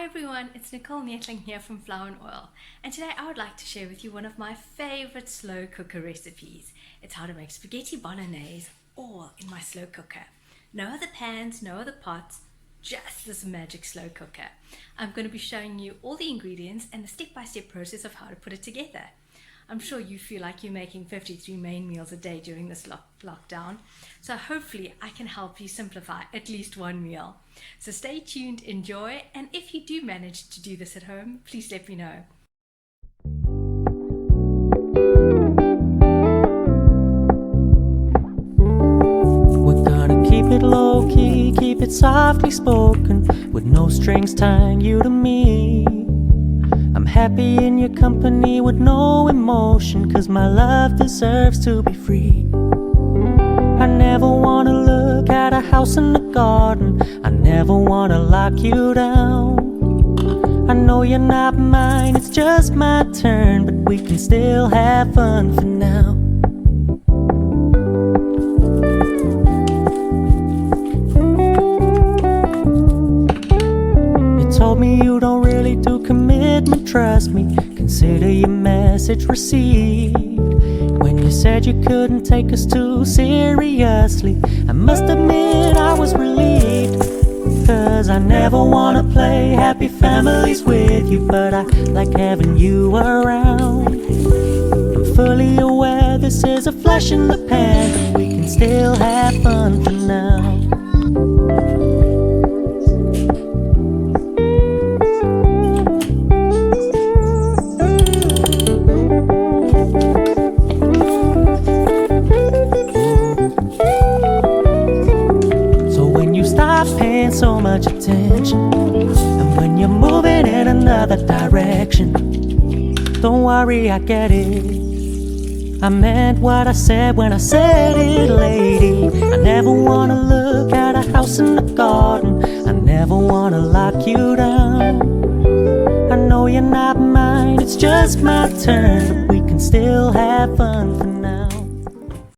everyone, it's Nicole Neetling here from Flour and Oil, and today I would like to share with you one of my favorite slow cooker recipes. It's how to make spaghetti bolognese all in my slow cooker. No other pans, no other pots, just this magic slow cooker. I'm going to be showing you all the ingredients and the step-by-step process of how to put it together. I'm sure you feel like you're making 53 main meals a day during this lockdown. So hopefully I can help you simplify at least one meal. So stay tuned, enjoy, and if you do manage to do this at home, please let me know. We're gonna keep it low-key, keep it softly spoken, with no strings tying you to me. I'm happy in your company with no emotion, 'cause my love deserves to be free. I never wanna look at a house in the garden, I never wanna lock you down. I know you're not mine, it's just my turn, but we can still have fun for now. Told me you don't really do commitment, trust me, consider your message received. When you said you couldn't take us too seriously, I must admit I was relieved, 'cause I never wanna play happy families with you, but I like having you around. I'm fully aware this is a flash in the pan, but we can still have fun for now. Paying so much attention, and when you're moving in another direction, don't worry, I get it. I meant what I said when I said it, lady. I never wanna look at a house in the garden, I never wanna lock you down. I know you're not mine, it's just my turn, but we can still have fun for now.